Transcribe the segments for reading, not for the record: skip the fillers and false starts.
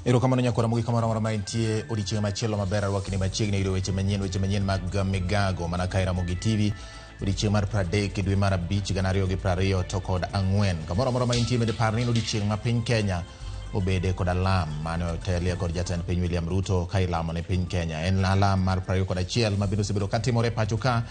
Erokamano nyakora mugi kamoro moro maintie odiochieng' machielo maber arwakni machiegni yudo weche manyien mag migago mana kae Ramogi TV odiochieng' mar 30 dwe mar 5 2020 to kod 4 kamoro moro maintie bende par ni odiochieng' ma piny Kenya obede kod alam mane otelie kod jatend piny William Ruto ka ilamo ne piny Kenya en alam mar 21 mabiro sebedo katimore pacho ka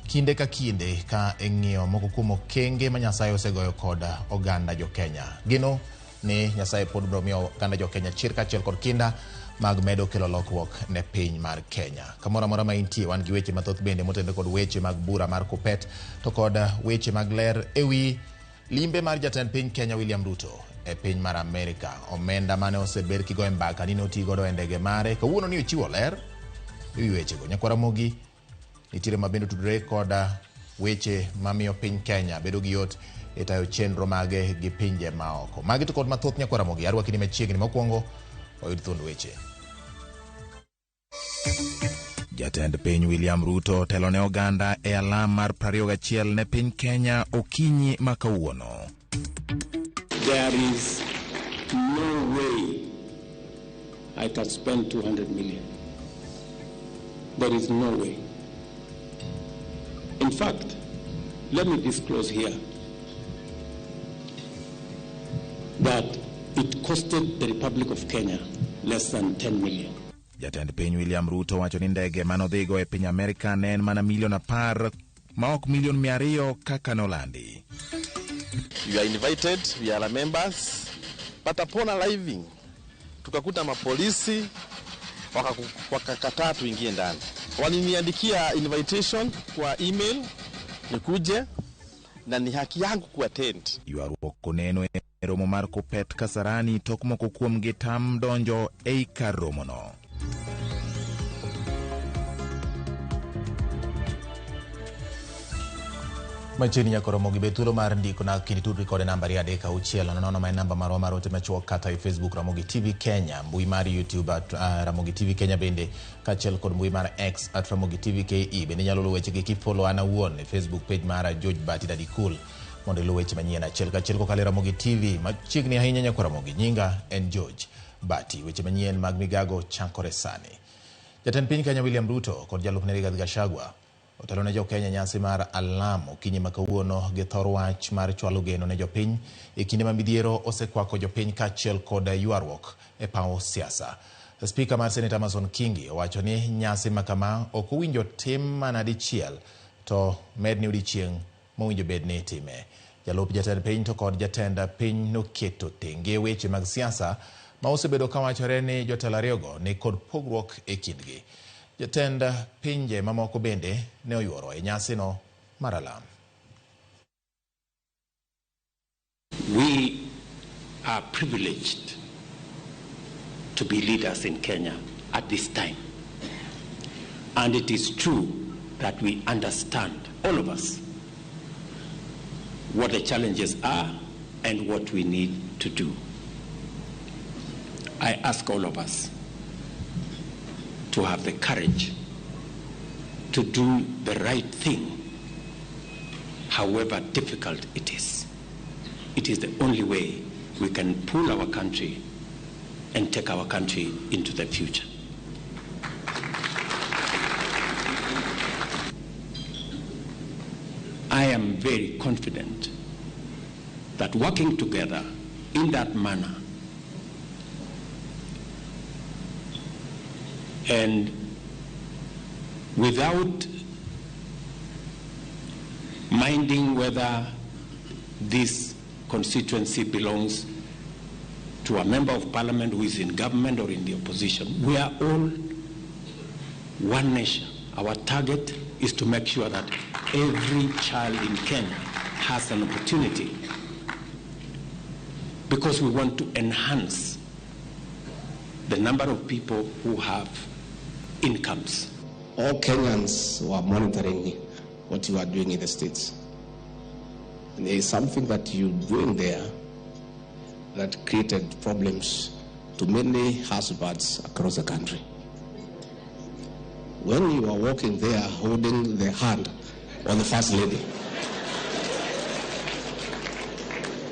kinde ka kinde ka eng'iyo moko kuom okenge ma Nyasaye osegoyo kod oganda jo Kenya gino ni Nyasaye pod biro miyo oganda jo Kenya chir kachiel kod kinda mag medo kelo lokruok ne piny mar Kenya. Kamoro amora ma intie wan gi weche mathoth bende motende kod weche mag bura mar Kuppet to kod weche mag ler ewi limbe mar jatend piny Kenya William Ruto e piny mar Amerika. Omenda mane osebed kigo mbaka ni noti godo e ndege mare kawuono ni ochiwo ler ewi weche go. Nyakwara Mogi nitiere mabende tudre kod weche mamiyo piny Kenya bedo gi yot e tayo chenro mage gi pinje maoko. Magi to kod mathoth Nyakwara Mogi arwakni machiegni mokwongo oyud thund weche. Jatend piny William Ruto telo ne oganda e alam mar 21 ne piny Kenya okinyi makawuono. There is no way I can spend 200 million. There is no way. In fact, let me disclose here that it costed the Republic of Kenya less than 10 million. Jatend piny William Ruto wacho ni ndege manodhigo e piny Amerika ne en mana milion 10 maok milion 200 kaka nolandi. We are invited, we are members, but upon arriving tukakuta mapolisi wakakataa tuingie ndani. Waliniandikia invitation kwa email nikuje na ni haki yangu kuattend. Yuaruok koneno e romo mar Kuppet Kasarani tok moko kuom gitam donjo e kar romono. Machini Nyakwara Mogi betulo mar ndiko na kinitudri kode namba 3 nono ma namba marwa mar ote machuok kata e Facebook Ramogi TV Kenya, mbui mar YouTube Ramogi TV Kenya bende kachiel kod mbui mar X @Ramogi TV KE bende nyalo luwo weche gi kifollow ana wuon e Facebook page mar George Bati Daddy Cool mondo luwo weche manyien achiel kachiel kokalo Ramogi TV machiegni ahinya Nyakwara Mogi. Nyinga en George Bati. Weche manyien mag migago chankore sani. Jatend piny Kenya William Ruto kod jalupne Rigathi Gachagua otelo ne jo Kenya nyasi mar alam okinyi makawuono gi thor wach mar chwalo geno ne jopiny e kinde ma midhiero osekwako jopiny kachiel kod yuarruok e paw siasa. Speaker mar Senator Amason Kingi owacho ni nyasi makama ok owinjo tim mana dichiel to med ni odiochieng' mowinjo bed ni time. Jalup jatend piny to kod jatend piny noketo tenge weche mag siasa ma osebedo kawachore ni jotelo ariyogo ni kod pogruok e kindgi. Jatend pinje mamoko bende ne oyuoro e nyasi no mar alam. We are privileged to be leaders in Kenya at this time. And it is true that we understand, all of us, what the challenges are and what we need to do. I ask all of us to have the courage to do the right thing, however difficult it is. It is the only way we can pull our country and take our country into the future. I am very confident that working together in that manner and without minding whether this constituency belongs to a member of parliament who is in government or in the opposition, we are all one nation. Our target is to make sure that every child in Kenya has an opportunity, because we want to enhance the number of people who have incomes. All Kenyans were monitoring what you are doing in the States. And there is something that you're doing there that created problems to many husbands across the country. When you are walking there holding the hand of the First Lady,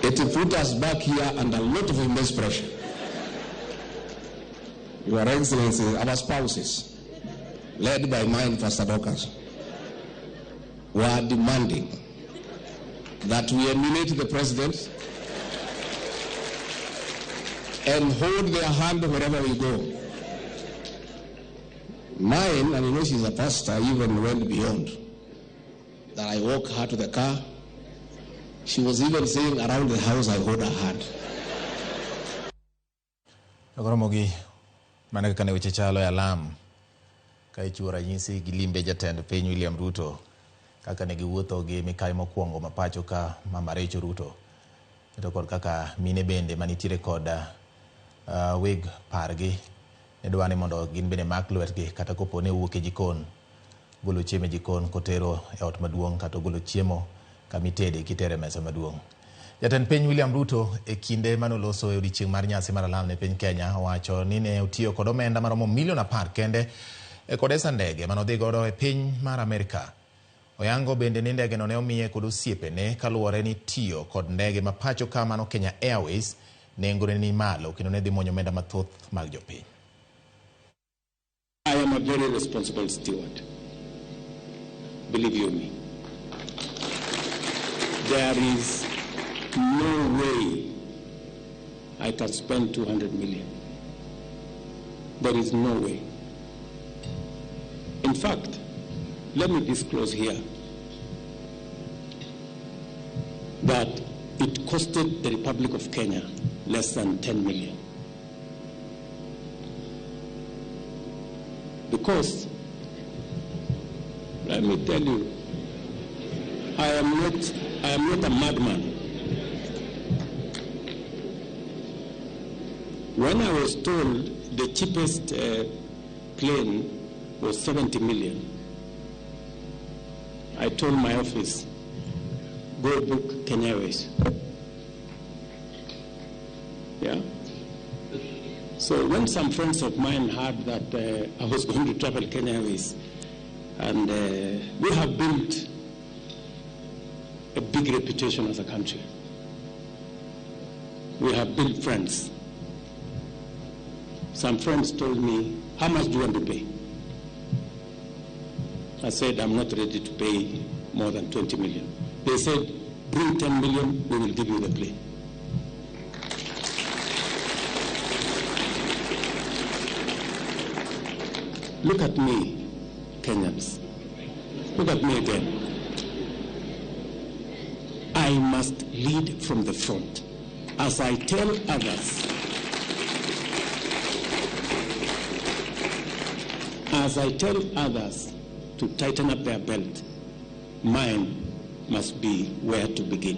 it put us back here under a lot of immense pressure. Your Excellency, our spouses, led by mine, Pastor Dorcas, were demanding that we emulate the president and hold their hand wherever we go. Mine, and you know she's a pastor, even went beyond. That I walk her to the car. She was even saying around the house I hold her hand. Agoromogi mana kane weche chalo ya lam ka ichuora nyisi gilimbe jatend piny William Ruto kaka ne giwuotho gi mikai mokwongo mapacho ka Mama Rachel Ruto to kod kaka mine bende manitiere kod wig pargi ne dwani mondo gin bende mak lwetgi kata kopo ne wuok e jikon golo chiemo e jikon kotero e ot maduong' kata golo chiemo kamitede kitere mesa maduong'. Jatend piny William Ruto e kinde manoloso e odiechieng' mar nyasi mar alam ne piny Kenya wacho ni ne otiyo kod omenda maromo milion 10 kende e kodesa ndege manodhi godo e piny mar Amerika. Oyango bende ni ndege no ne omiye kod osiepene kaluwore ni tiyo kod ndege mapacho ka mano Kenya Airways nengone ni malo kendo ne dhi monyo omenda mathoth mag jopiny. I am a very responsible steward. Believe you me. There is no way I can spend 200 million. There is no way. In fact, let me disclose here that it costed the Republic of Kenya less than 10 million. Because, let me tell you, I am not a madman. When I was told the cheapest plane was 70 million, I told my office, go book Kenya Airways. Yeah? So when some friends of mine heard that I was going to travel Kenya Airways, and we have built a big reputation as a country. We have built friends. Some friends told me, how much do you want to pay? I said, I'm not ready to pay more than 20 million. They said, bring 10 million, we will give you the plane. Look at me, Kenyans. Look at me again. I must lead from the front. As I tell others to tighten up their belt, mine must be where to begin.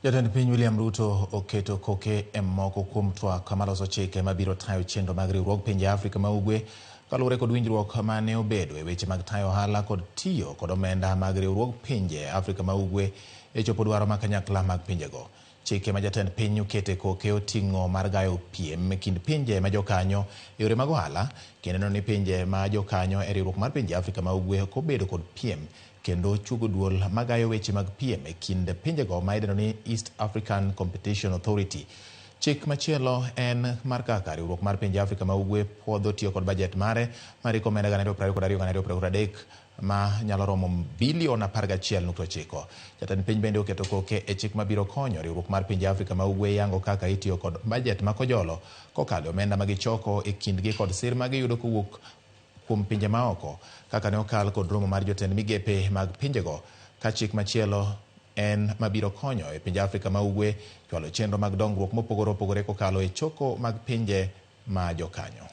Jatend piny William Ruto oketo koke e moko kuom twak maloso chike mabiro tayo chenro mag riwruog pinje Afrika ma Ugwe kaluwore kod winjruok mane obedo e weche mag tayo ohala kod tiyo kod omenda mag riwruog pinje Afrika ma Ugwe e chopo dwaro ma kanyakla mag pinjego. Chike ma jatend piny okete koke oting'o mar gayo piem e kind pinje ma jokanyo e yore mag ohala kendo ni pinje ma jokanyo e riwruok mar pinje Afrika ma Ugwe kobedo kod piem kendo chugo duol magayo weche mag piem e kind pinjego ma idendo ni East African Competition Authority. Chik machielo en mar kaka riwruok mar pinje Afrika ma Ugwe puodho tiyo kod budget mare mariko omenda 2022-2023 ma nyalo romo bilion 11.9. Jatend piny bende oketo koke e chik mabiro konyo riwruok mar pinje Afrika ma Ugwe yango kaka itiyo kod budget makojolo kokalo omenda magichoko e kindgi kod sir magiyudo kowuok kuom pinje maoko kaka ne okal kod romo mar jotend migepe mag pinjego. Ka chik machielo en mabiro konyo e pinje Afrika ma Ugwe chwalo chenro mag dongruok mopogore opogore kokalo e choko mag pinje ma jokanyo.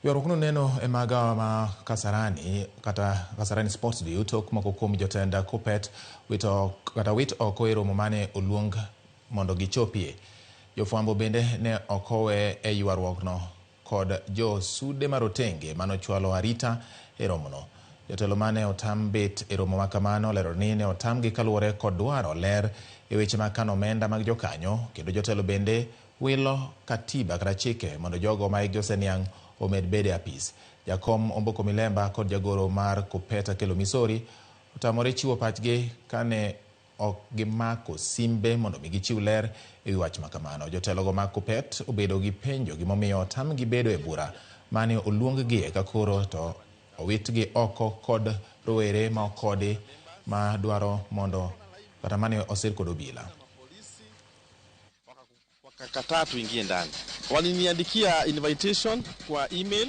Yorokno neno e magawa ma Kasarani kata Kasarani Sports View tok moko kuom jotend Kupet wit oko e romo mane oluong mondo gichopie. Jofwambo bende ne okowe e ywaruokno kod jo sude marotenge manochwalo arita e romono. Jotelo mane otam bet e romo makamano lero ni ne otamgi kaluwore kod dwaro ler e weche mag kano omenda mag jokanyo kendo jotelo bende wilo katiba kata chike mondo jogo ma hikgi oseniang' omed bede apis. Jakom Omboko Milemba kod jagoro mar Kupeta Kelo Misori otamore chiwo pachgi kane ok gimako simbe mondo mi gichiw ler e wach makamano. Jotelogo mag Kuppet obedo gi penjo gimomiyo otamgi bedo e bura mane oluonggie ka koro to owitgi oko kod rowere ma okodi ma dwaro mondo kata mane osir kod obila. Wakakataa tuingie ndani. Waliniandikia invitation kwa email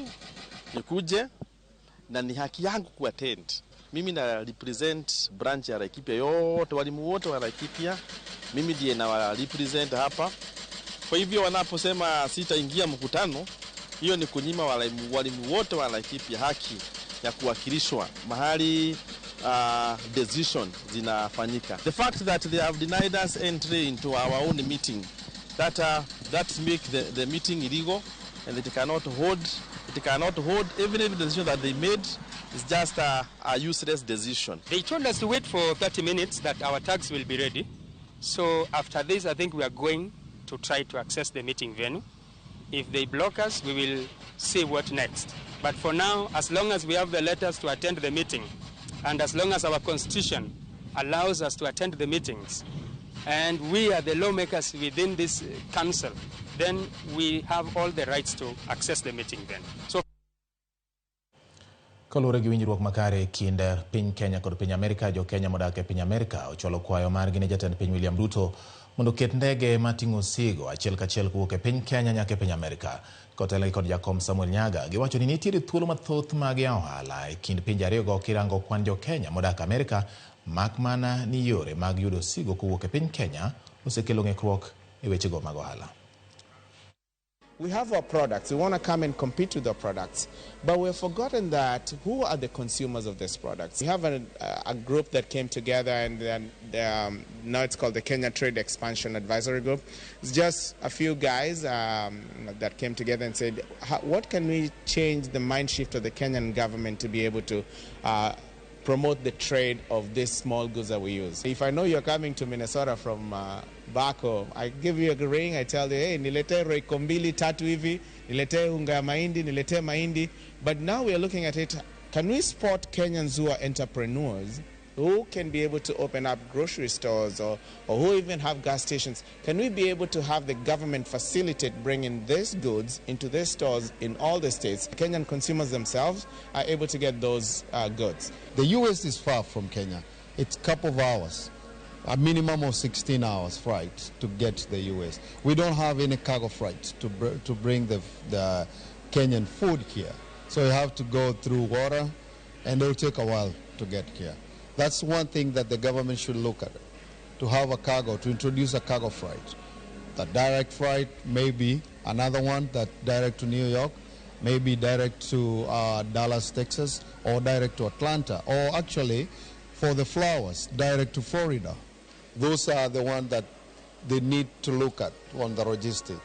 nikuje, na ni haki yangu kuattend. Mimi na represent branch ya Laikipia yote, walimu wote wa Laikipia, mimi ndiye na represent hapa. Kwa hivyo wanaposema sitaingia mkutano, hiyo ni kunyima walimu wote wa Laikipia haki ya kuwakilishwa mahali decision zinafanyika. The fact that they have denied us entry into our own meeting, that make the meeting illegal, and it cannot hold. Even if the decision that they made is just a useless decision. They told us to wait for 30 minutes that our tags will be ready. So after this, I think we are going to try to access the meeting venue. If they block us, we will see what next. But for now, as long as we have the letters to attend the meeting, and as long as our constitution allows us to attend the meetings, and we are the lawmakers within this council, then we have all the rights to access the meeting then. So Kalure gi winjruok makare kind piny Kenya kod piny Amerika, jo Kenya modak e piny Amerika ochwalo kwayo margi ne jatend piny William Ruto mondo ket ndege mating'o osigo achiel kachiel kowuok e piny Kenya nyaka e piny Amerika. Kotelo kod Jakom Samuel Nyaga giwacho ni nitiere thuolo mathoth mag ohala e kind pinje ariyogo kirango kwan jo Kenya modak Amerika, mak mana ni yore mag yudo osigo kowuok e piny Kenya osekelo ng'ikruok e wechego mag ohala. We have our products. We want to come and compete with our products. But we've forgotten that who are the consumers of these products? We have a group that came together, and then now it's called the Kenya Trade Expansion Advisory Group. It's just a few guys that came together and said, what can we change the mind shift of the Kenyan government to be able to promote the trade of these small goods that we use. If I know you're coming to Minnesota from back home, I give you a ring, I tell you, hey, nilete roiko mbili tatu hivi, nilete unga ya mahindi, nilete mahindi. But now we are looking at it, can we spot Kenyans who are entrepreneurs who can be able to open up grocery stores or who even have gas stations? Can we be able to have the government facilitate bringing these goods into their stores in all the states? Kenyan consumers themselves are able to get those goods. The U.S. is far from Kenya. It's a couple of hours, a minimum of 16 hours flight to get to the U.S. We don't have any cargo flights to bring the Kenyan food here. So you have to go through water, and it will take a while to get here. That's one thing that the government should look at, to have a cargo, to introduce a cargo flight. The direct flight, maybe another one that direct to New York, maybe direct to Dallas, Texas, or direct to Atlanta, or actually, for the flowers, direct to Florida. Those are the ones that they need to look at on the logistics.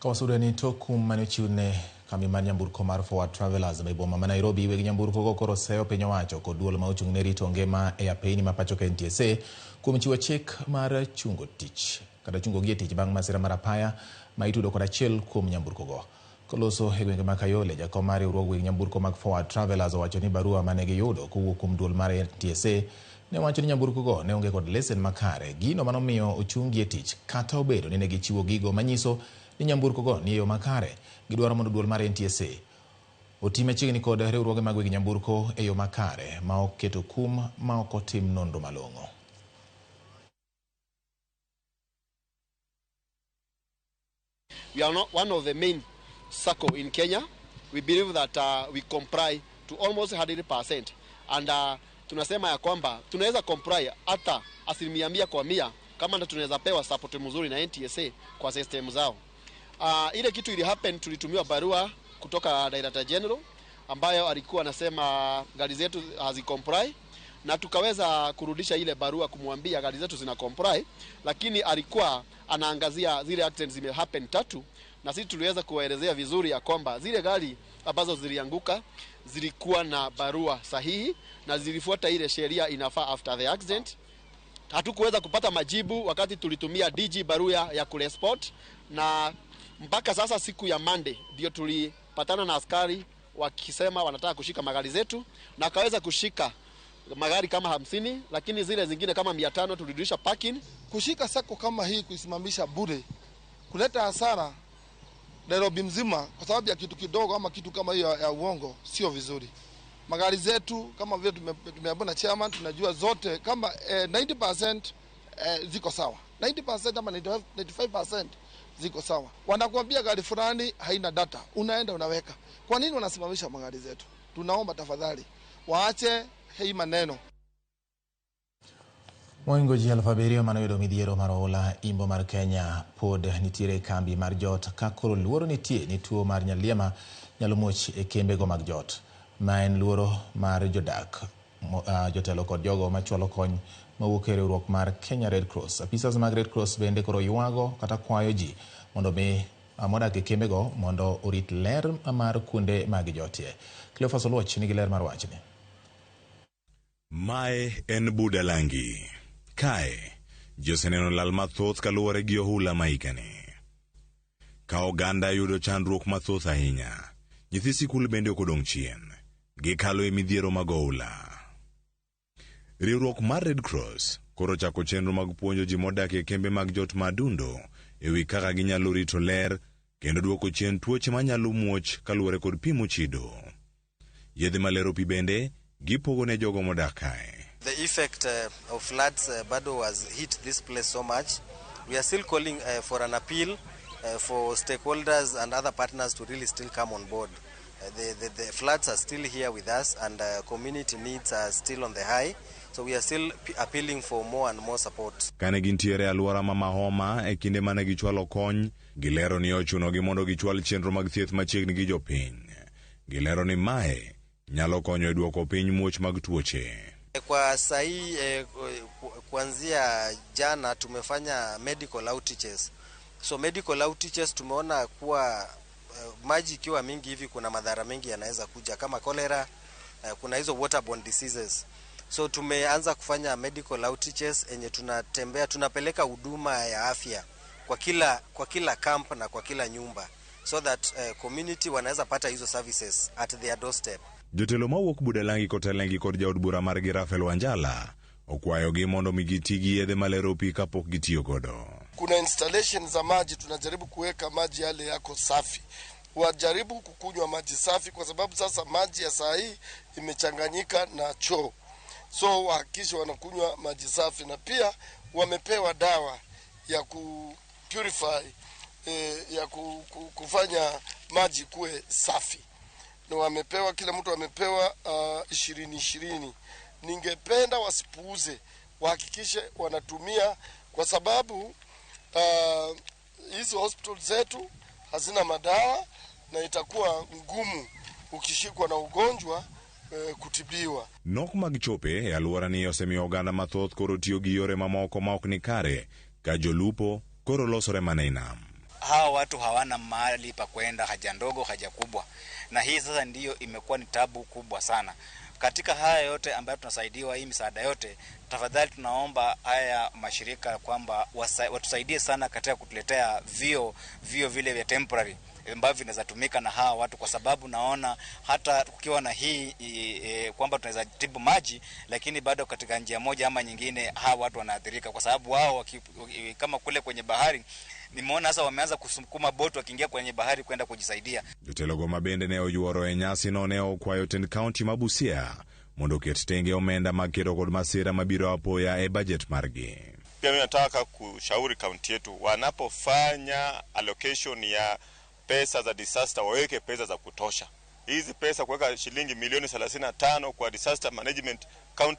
Kawasudani tokum manichune kami mar nyamburko mar Forward Travelers e boma ma Nairobi. Weg nyamburko go koro seyo piny owacho kod duol ma ochung' ne rito ngima e apeyni ma pacho ka NTSA kuom chiwo chik mar chungo tich kata chungo gie tich bang' masira mar apaya ma itudo kod achiel kuom nyamburko go. Koloso e gwenge ma Kayole, jakom mar riwruog weg nyamburko mag Forward Travelers owacho ni barua mane giyudo kowuok kuom duol mar NTSA ne wacho ni nyamburko go ne onge kod lesen makare, gino manomiyo ochungie tich kata obedo ni ne gichiwo gigo manyiso ni nyamburko go ni yo makare. Gidwaro mondo duol mar NTSA otime chiegni kod riwruoge mag weg nyamburko e yo makare ma oketo kum ma ok otim nonro malong'o. We are not one of the main circle in Kenya. We believe that we comply to almost 100%, and tunasema ya kwamba tunaweza comply hata 100% kama tunaweza pewa support mzuri na NTSA kwa system zao. Ile kitu ili happen, tulitumiwa barua kutoka Director General ambayo alikuwa anasema gari zetu hazicomply, na tukaweza kurudisha ile barua kumwambia gari zetu zina comply, lakini alikuwa anaangazia zile accidents zime happen 3, na sisi tuliweza kuwaelezea vizuri ya kwamba zile gari ambazo zilianguka zilikuwa na barua sahihi na zilifuata ile sheria inafaa after the accident. Hatukuweza kupata majibu wakati tulitumia DG barua ya kuresport, na mpaka sasa siku ya Monday ndio tulipatana na askari wakisema wanataka kushika magari zetu, na akaweza kushika magari kama 50, lakini zile zingine kama 500 tulirudisha parking. Kushika sako kama hii kuisimamisha bure kuleta hasara Nairobi mzima kwa sababu ya kitu kidogo ama kitu kama hiyo ya uongo sio vizuri. Magari zetu kama vile tumeambiwa na chairman, tunajua zote kama 90% ziko sawa. 90% ama 95% ziko sawa. Wanakuambia gari fulani haina data, unaenda unaweka. Kwa nini wanasimamisha magari zetu? Tunaomba tafadhali waache hii maneno. Moingo ji alfaberio manoyudo midhiero marola imbo mar Kenya pod nitiere kambi mar jot kakoro luoro nitie ni tuo mar nyaliema nyalo muoch e kembego mag jot. Ma en luoro mar jodak, jotelo kod jogo machwalo kony mawuok e riwruok mar Kenya Red Cross. Apisas mag Red Cross bende koro ywago kata kwayo ji mondo mi modak e kembego mondo orit ler mar kuonde mag jotie. Cleophas Oluoch nigi ler mar wachni. Mae en Budalangi. Kae, joseneno lal mathoth kaluwore gi ohula maikani. Ka oganda yudo chandruok mathoth ahinya, nyithi sikul bende okodong' chien. Gikalo e midhiero mag ohula. Riwruok mar Red Cross koro chako chenro mag puonjo ji modak e kembe mag jot madundo ewi kaka ginyalo rito ler kendo duoko chien tuoche manyalo muoch kaluwore kod pi mochido. Yedhe malero pi bende gipogo ne jogo modak kae. The effect of floods Bado has hit this place so much. We are still calling for an appeal for stakeholders and other partners to really still come on board. The floods are still here with us and community needs are still on the high. So we are still appealing for more and more support. Kane gintiere alwora ma Mahoma e kinde mane gichwalo kony, gilero ni ochunogi mondo gichwal chenro mag thieth machiegni gi jopiny. Gilero ni mae nyalo konyo e duoko piny muoch mag tuoche. Kwa sahi kuanzia jana tumefanya medical outreaches. So medical outreaches tumeona kuwa maji ikiwa mingi hivi kuna madhara mengi yanaweza kuja kama cholera, kuna hizo waterborne diseases. So tumeanza kufanya medical outreaches enye tunatembea, tunapeleka huduma ya afya kwa kila camp na kwa kila nyumba so that community wanaweza pata hizo services at their doorstep. Jotelo mawuok Budalangi kotelengi kod jaod bura mar Rafael Wanjala okwayogi mondo migitigi yedhe malero pi kapok gitiyo godo. Kuna installation za maji, tunajaribu kuweka maji yale yako safi. Wajaribu kukunywa maji safi kwa sababu sasa maji ya saa hii imechanganyika na choo. So wahakikishe wanakunywa maji safi na pia wamepewa dawa ya purify ya kufanya maji kuwe safi. Na wamepewa, kila mtu amepewa 20. Ningependa wasipuuze, wahakikishe wanatumia kwa sababu hizi hospital zetu hazina madawa na itakuwa ngumu ukishikwa na ugonjwa kutibiwa. Nok mag chope e alwora ni osemiyo oganda mathoth koro tiyo gi yore mamoko ma ok ni kare ka jolupo koro losore mana inam. Hawa watu hawana mahali pa kwenda, haja ndogo haja kubwa, na hii sasa ndiyo imekuwa ni tabu kubwa sana. Katika haya yote ambayo tunasaidiwa, hii misaada yote, tafadhali tunaomba haya mashirika kwamba watusaidie sana katika kutuletea vio vile vya temporary ambavyo vinaweza tumika na hawa watu, kwa sababu naona hata kukiwa na hii kwamba tunaweza tibu maji, lakini bado katika njia moja ama nyingine hawa watu wanaathirika, kwa sababu wao kama kule kwenye bahari nimeona sasa wameanza kusukuma boti wakiingia kwenye bahari kwenda kujisaidia. Jotelo go mabende ne oyuoro e nyasi no ne okwayo Tend County ma Busia mondo ket tenge omenda mag kedo kod masira mabiro apoya e budget margi. Pia mimi nataka kushauri kaunti yetu wanapofanya allocation ya pesa za disaster waweke pesa za kutosha. Hizi pesa kuweka shilingi milioni 35 kwa disaster management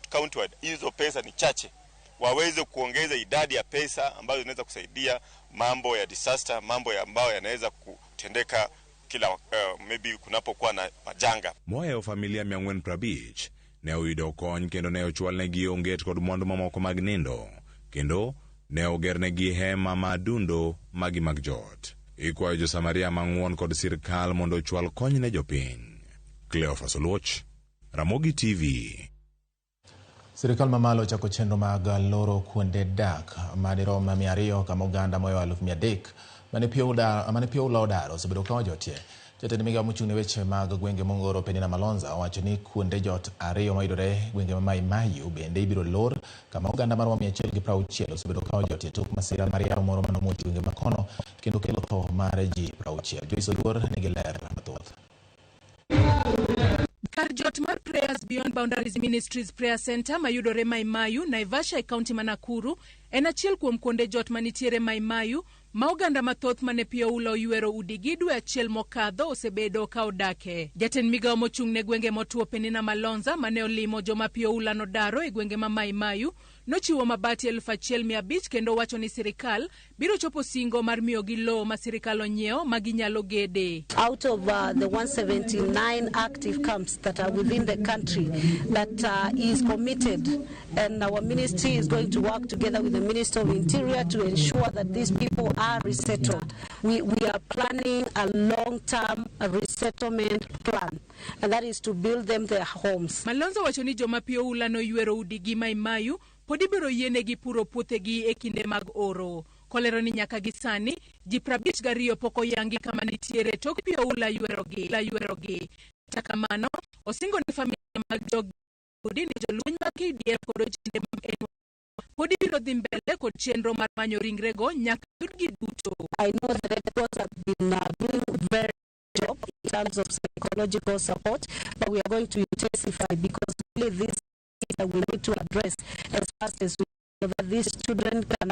county-wide, hizo pesa ni chache. Waweze kuongeza idadi ya pesa ambazo zinaweza kusaidia mambo ya disaster, mambo ambayo yanaweza kutendeka kila maybe kunapokuwa na majanga. Moyo familia 450 ne oyudo kony kendo ne ochwalnegi onget kod mwandu mamoko mag nindo, kendo ne ogernegi hema madundo mag jot. Ikwayo jo Samaria mang'won kod sirkal mondo ochwal kony ne jopiny. Cleophas Oluoch, Ramogi TV. Sirikal mamalo chako chenro mag loro kuonde dak madirom 200 kama oganda moyo 300 mane pio ulodaro osebedo ka ojotie. Jatend migao mochung'ne weche mag gwenge Mongoro Penina Malonza owacho ni kuonde jot ariyo mayudore gwenge ma Mai Mahiu bende ibiro lor kama oganda mar 160 osebedo kawo jot e tok masira mar yamo moro manomuoch gwenge makono kendo kelo tho mar ji 60. Joyce Oduor nigi ler mathoth. Kar jot mar Prayers Beyond Boundaries Ministries Prayer Center mayudore Mai Mahiu, Naivasha e kaunti ma Nakuru en achiel kuom kuonde jot manitiere Mai Mahiu ma oganda mathoth mane pio ulo oyuero udigi dwe achiel mokadho osebedo ka odake. Jatend migao mochung'ne gwenge motuo Penina Malonza mane olimo joma pio ula nodaro e gwenge ma Mai Mahiu nochiwo mabati 1,500 kendo wacho ni sirikal biro chopo singo mar miyo gi lowo ma sirikal onyiewo ma ginyalo gede. Out of the 179 active camps that are within the country that is committed, and our ministry is going to work together with the Minister of Interior to ensure that these people are resettled. We are planning a long-term resettlement plan, and that is to build them their homes. Malonza wacho ni joma pio ula no yuero udigi Mai Mahiu podi biro yienegi puro puothegi e kinde mag oro. Kolero ni nyaka gisani ji 52 poko yangi kama nitiere tok pio ula yuerogi. Takamano osingo ni familia mag jogi podi ni jolweny mag KDF kod ojende mag podi biro dhi mbele kod chenro mar manyo ringrego nyaka yudgi duto. I know the Red Cross have been doing very good job in terms of psychological support, but we are going to intensify because really this is that we need to address as fast as we so that these children can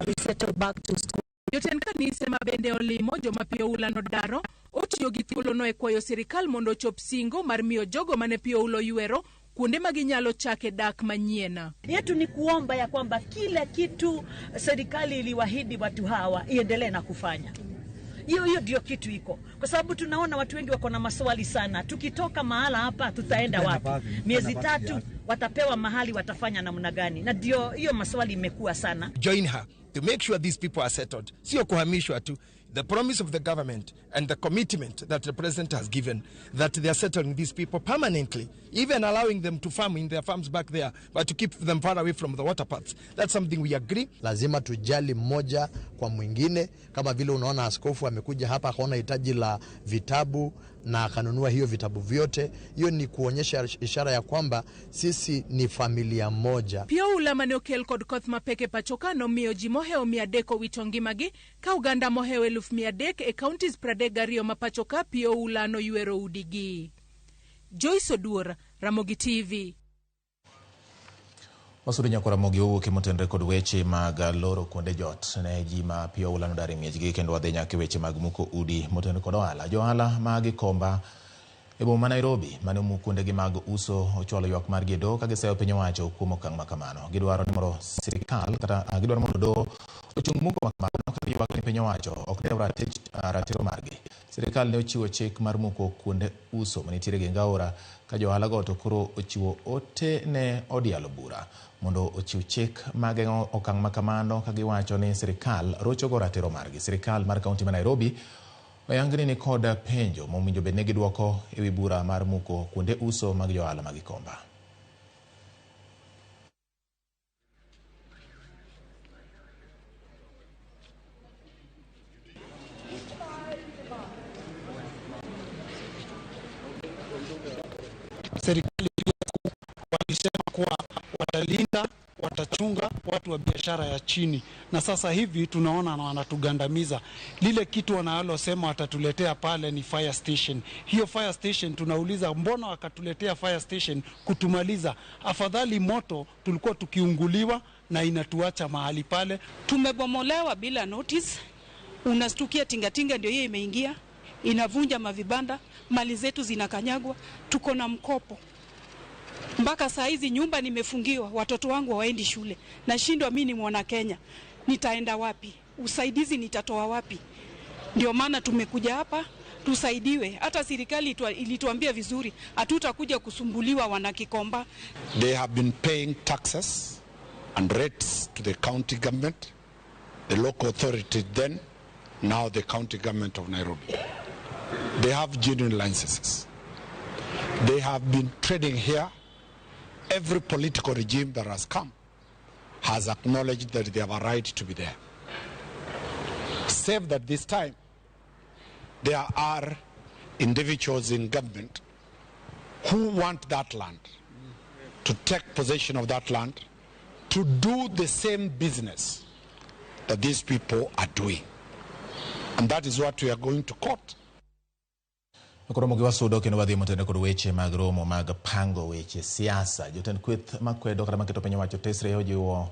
resettle back to school. Jotend kanise ma bende olimo joma pio ula nodaro otiyo gi thuolo no e kwayo sirikal mondo chop singo mar miyo jogo mane pio ulo yuero kuonde maginyalo chake dak manyiena. Yetu ni kuomba ya kwamba kila kitu serikali iliwaahidi watu hawa iendelee na kufanya. Hiyo ndio kitu iko. Kwa sababu tunaona watu wengi wako na maswali sana. Tukitoka mahala hapa tutaenda wapi? Miezi 3 watapewa mahali watafanya namna gani? Na ndio hiyo maswali imekuwa sana. Join her to make sure these people are settled. Sio kuhamishwa tu. The promise of the government and the commitment that the president has given that they are settling these people permanently, even allowing them to farm in their farms back there, but to keep them far away from the water paths. That's something we agree. Lazima tujali mmoja kwa mwingine, kama vile unaona askofu amekuja hapa akaona hitaji la vitabu na akanunua hiyo vitabu vyote. Hiyo ni kuonyesha ishara ya kwamba sisi ni familia moja. Pio ula mane okel kod koth mapeke pachokano miyo ji moheo 300 wito ngimagi ka uganda moheo 1,300 e counties 32 mapachoka pio ula no yuero udigi. Joyce Oduor, Ramogi TV. Masudu nyakora Ramogi owuok motenre kod weche mag loro kuonde jot ne ji ma pio ula nodari miechgi kendo wadhi nyaka weche mag muko udi motenre kod ohala. Johala mag Komba e boma Nairobi mane omuko kuondegi mag uso ochwalo ywak margi e doho ka giseyo piny owacho kuom okang' ma kamano. Gidwaro ni mondo sirikal kata gidwaro mondo doho ochung muko ma kamano ka ywak ni piny owacho ok dew ratiro margi. Sirikal ne ochiwo chik mar muko kuonde uso manitiere gi ngaora ka johala go to koro ochiwo ote ne odialo bura mondo ochiw chik mageng'o okang' ma kamano ka giwacho ni sirikal rocho go ratiro margi. Sirikal mar kaunti ma Nairobi oyangni ni kod penjo mowinjo bed ne gidwoko e wi bura mar muko kuonde uso mag johala mag Komba. Serikali walisema kuwa watalinda, watachunga watu wa biashara ya chini, na sasa hivi tunaona wanatugandamiza. Lile kitu wanalosema watatuletea pale ni fire station. Hiyo fire station tunauliza mbona wakatuletea fire station kutumaliza? Afadhali moto tulikuwa tukiunguliwa na inatuacha mahali pale. Tumebomolewa bila notice. Unastukia tingatinga ndio hiyo imeingia, inavunja mavibanda, mali zetu zinakanyagwa, tuko na mkopo. Mpaka saa hizi nyumba nimefungiwa, watoto wangu hawaendi shule. Nashindwa mimi ni mwana Kenya. Nitaenda wapi? Usaidizi nitatoa wapi? Ndio maana tumekuja hapa tusaidiwe. Hata serikali ilituambia vizuri, hatutakuja kusumbuliwa wana Kikomba. They have been paying taxes and rates to the county government, the local authority then, now the county government of Nairobi. They have genuine licenses. They have been trading here. Every political regime that has come has acknowledged that they have a right to be there. Save that this time, there are individuals in government who want that land, to take possession of that land, to do the same business that these people are doing. And that is what we are going to court. Koromo giwa sudo kendo wadhi motende kod weche mag romo mag pango weche siasa. Jotend kweth makwedo kata maketo piny owacho tesre ojiwo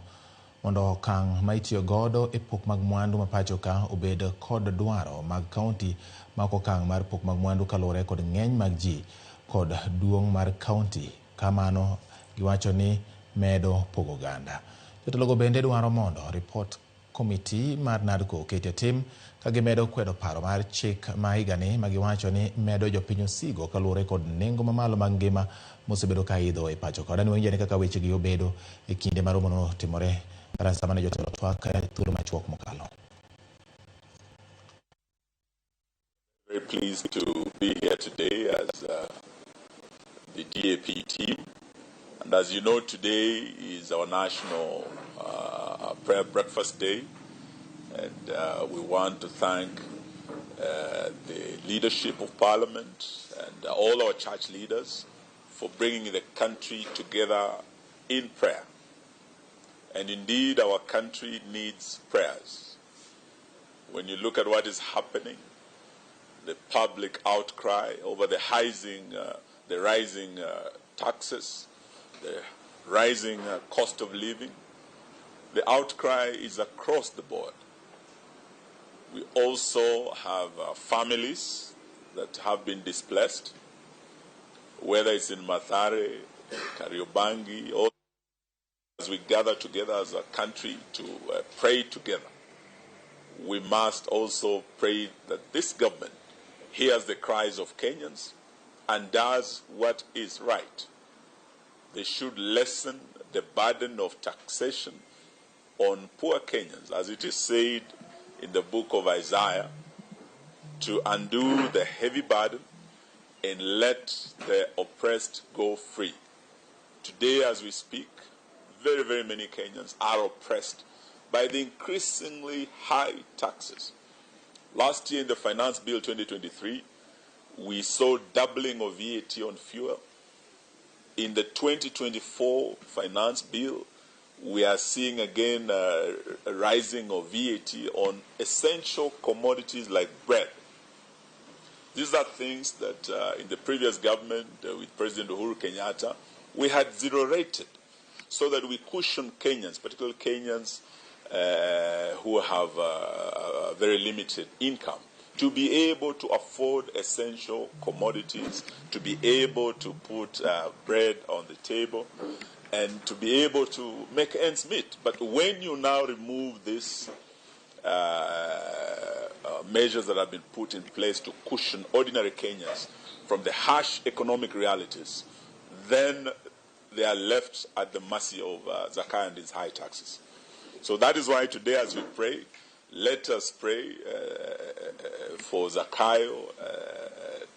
mondo okang' ma itiyo godo e pok mag mwandu ma pacho ka obed kod dwaro mag kaunti ma okang' mar pok mag mwandu kaluwore kod ng'eny mag ji kod duong' mar kaunti. Kamano giwacho ni medo pogo oganda. Jotelogo bende dwaro mondo report komiti mar NADCO okete tim ka gimedo kwedo paro mar chik ma higani ma giwacho ni medo jopiny osigo kaluwore kod nengo mamalo mag ngima mosebedo ka idho e pacho ka. Wadani winjani kaka weche gi obedo e kinde mar romono timore kata sama ne jotelo twak e thuolo machuok mokalo. Very pleased to be here today as the DAP team. And as you know, today is our national prayer breakfast day. And we want to thank the leadership of Parliament and all our church leaders for bringing the country together in prayer. And indeed, our country needs prayers. When you look at what is happening, the public outcry over the rising taxes, the rising cost of living, the outcry is across the board. We also have families that have been displaced, whether it's in Mathare, Kariobangi, or as we gather together as a country to pray together. We must also pray that this government hears the cries of Kenyans and does what is right. They should lessen the burden of taxation on poor Kenyans, as it is said in the book of Isaiah, to undo the heavy burden and let the oppressed go free. Today, as we speak, very, very many Kenyans are oppressed by the increasingly high taxes. Last year in the Finance Bill 2023, we saw doubling of VAT on fuel. In the 2024 Finance Bill, we are seeing again a rising of VAT on essential commodities like bread. These are things that in the previous government with President Uhuru Kenyatta, we had zero-rated so that we cushion Kenyans, particularly Kenyans who have a very limited income, to be able to afford essential commodities, to be able to put bread on the table, and to be able to make ends meet. But when you now remove these measures that have been put in place to cushion ordinary Kenyans from the harsh economic realities, then they are left at the mercy of Zakayo and his high taxes. So that is why today as we pray, let us pray for Zakayo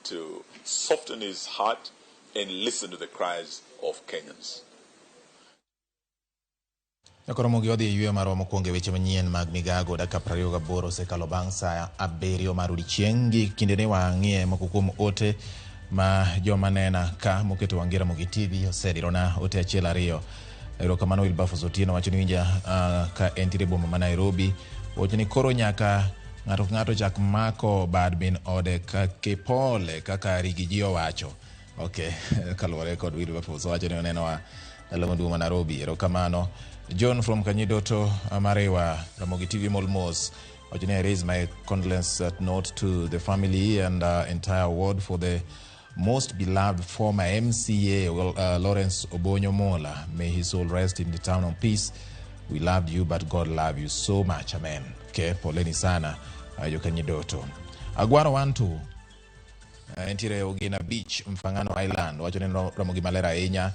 to soften his heart and listen to the cries of Kenyans. Koromo gi odhi ywe marwa mokwongo weche manyien mag migago dakika 28 osekalo bang' saa 7 mar odiechieng' gi kinde ne wang'ie moko kuom ote ma joma nena ka moketo wangira mogi TV osedirona ote achiel ariyo. Erokamano Wilberforce Otieno wacho ni winja ka entiere boma ma Nairobi. Wacho ni koro nyaka ng'ato chak mako bad bin ode ka kipole kaka Rigiji owacho. Okay, kaluwore kod Wilberforce wacho ni oneno wa dala maduong' ma Nairobi. Erokamano John from Kanyidoto Amarewa, Ramogi TV Molmos. I raise my condolence note to the family and entire ward for the most beloved former MCA, Lawrence Obonyo Mola. May his soul rest in the town of peace. We loved you, but God loved you so much. Amen. Okay, poleni sana, Kanyidoto. Agwaro Wantu, entire Ogina Beach, Mfangano Island. Wachone Ramogi Malera Enya.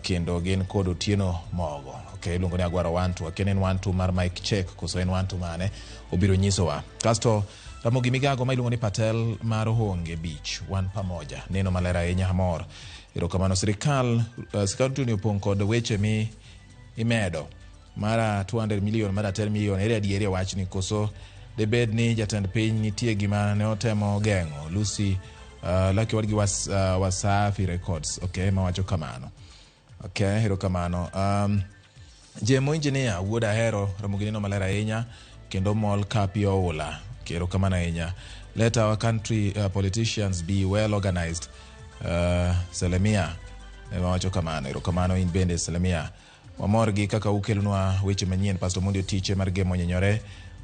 Kendo gen kod Otieno Mogo. Okay, lungo ni Agwaro Wantu. Akenen Wantu mar Mike Check kuso en Wantu mane obiro nyisowa. Kasto Ramogi Migago ma iluongo ni Patel mar Honge Beach, wan pamoja. Neno malera ahinya amor. Erokamano sirikal ni opong' kod weche imedo mara 200 million mara 10 million ere adieri wach ni koso de bed ni jatend piny nitie gima ne otemo gengo Lucy Lucky wadgi Wasafi Records, okay, mawacho kamano. Okay, hero kamano. Jemo engineer wuod ahero Ramoginino malera ahinya kendo mol kapio ola. Kero kamano ahinya. Let our country politicians be well organized. Selemia mawacho kamano, hero kamano in bende Selemia. Wamor gi kaka ukelunwa weche manyien. Pastor Mondi Otiche mar Gemo Nyenyore,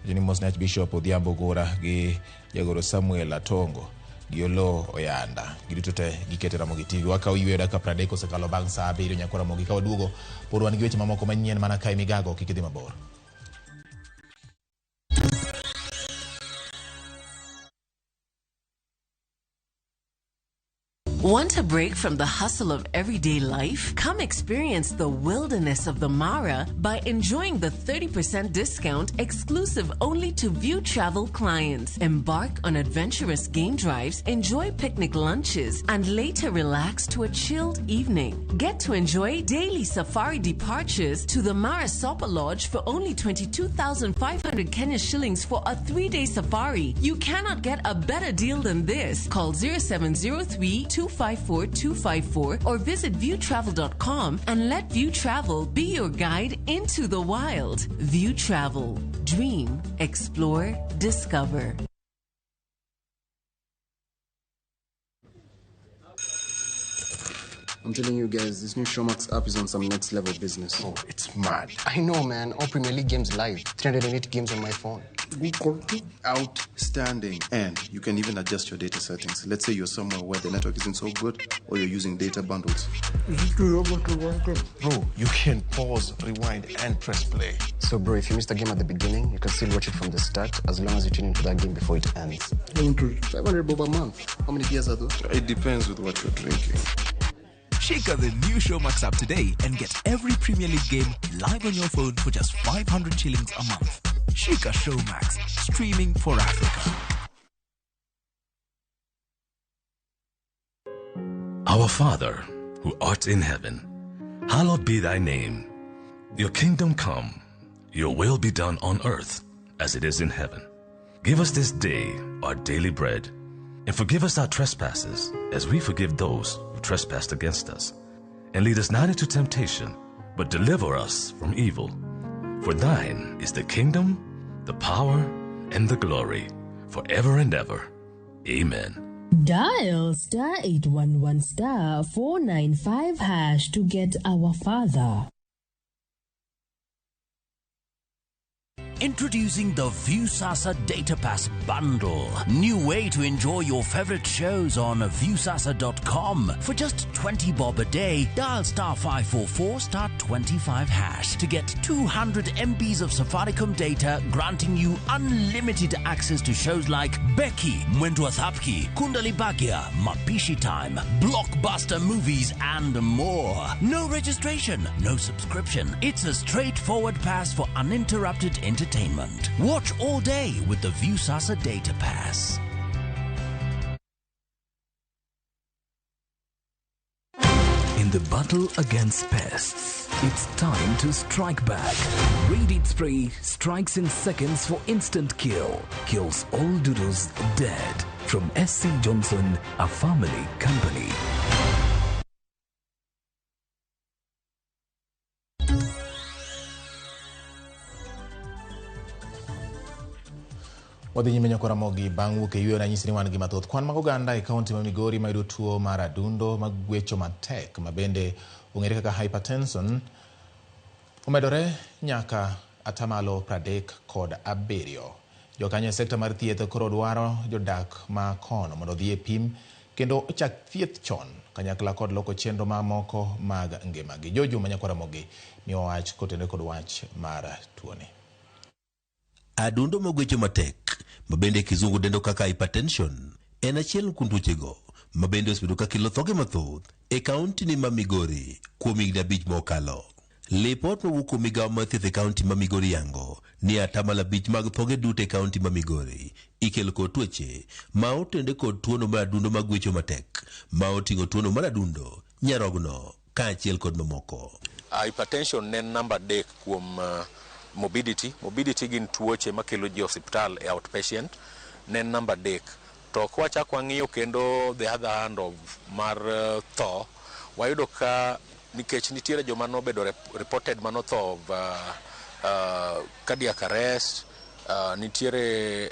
Jeni Mosnach Bishop Odhiambo Gora gi Jagoro Samuel Atongo Giolo Oyanda. Giduto te gikete Ramogi TV. Waka uyueyo dakika 30 osekalo bang' saa 7 nyaka Ramogi ka waduogo pod wan gi weche mamoko manyien mana kae migago kik idhi mabor. Want a break from the hustle of everyday life? Come experience the wilderness of the Mara by enjoying the 30% discount exclusive only to View Travel clients. Embark on adventurous game drives, enjoy picnic lunches, and later relax to a chilled evening. Get to enjoy daily safari departures to the Mara Sopa Lodge for only 22,500 Kenya shillings for a 3-day safari. You cannot get a better deal than this. Call 0703-254-254 or visit viewtravel.com and let View Travel be your guide into the wild. View Travel. Dream, explore, discover. I'm telling you guys, this new Showmax app is on some next level business. Oh, it's mad. I know, man. All Premier League games live. 308 games on my phone. Outstanding. And you can even adjust your data settings. Let's say you're somewhere where the network isn't so good or you're using data bundles. Bro, you can pause, rewind, and press play. So, bro, if you missed a game at the beginning, you can still watch it from the start as long as you tune into that game before it ends. 500 bob a month. How many beers are those? It depends with what you're drinking. Check out the new Showmax app today and get every Premier League game live on your phone for just 500 shillings a month. Shika Showmax, streaming for Africa. Our Father, who art in heaven, hallowed be thy name. Your kingdom come, your will be done on earth as it is in heaven. Give us this day our daily bread, and forgive us our trespasses as we forgive those who trespassed against us. And lead us not into temptation, but deliver us from evil. For thine is the kingdom, the power, and the glory, forever and ever. Amen. Dial *811*495# to get Our Father. Introducing the Viusasa Data Pass Bundle. New way to enjoy your favorite shows on viusasa.com. For just 20 bob a day, dial *544*25# to get 200 MBs of Safaricom data, granting you unlimited access to shows like Becky, Mwendo wa Thapki, Kundali Bagya, Mapishi Time, blockbuster movies, and more. No registration, no subscription. It's a straightforward pass for uninterrupted entertainment. Watch all day with the Viusasa Data Pass. In the battle against pests, it's time to strike back. Radiant Spray strikes in seconds for instant kill. Kills all doodles dead. From SC Johnson, a family company. Wadhi nyime nyako Ramogi bang' wuok e yueyo ranyisi ni wan gi mathoth. Kwan mag oganda e kaunti ma Migori mayudo tuo mar adundo mag gwecho matek ma bende ong'ere kaka hypertension omedore nyaka 37%. Jokanyo e sekta mar thieth koro dwaro jodak ma kono mondo odhi e pim kendo ochak thieth chon kanyakla kod loko chenro mamoko mag ngimagi. Jojo ma nyako Ramogi miyo wach kotende kod wach mar tuoni. Adundo magwecho matek, mabende kizungu dendo kaka hypertension, en achiel kuom tuochego mabende osebedo ka kelo thoge mathoth e kaunti ni ma Migori kuom higni 5 mokalo. Lipot mawuok kuom migawo mar thieth e kaunti ma Migori yango ni 5% mag thoge duto e kaunti ma Migori ikelo kod tuoche ma otende kod tuono mar adundo magwecho matek, ma oting'o tuono mar adundo, nyarogno, kaachiel kod mamoko. Hypertension ne namba 3 kuom morbidity gin tuoche makelo ji hospital e outpatient ne number dek to kwachak wang'iyo kendo the other hand of mar tho wayudo ka nikech nitiere joma nobedo reported manotho of cardiac arrest nitiere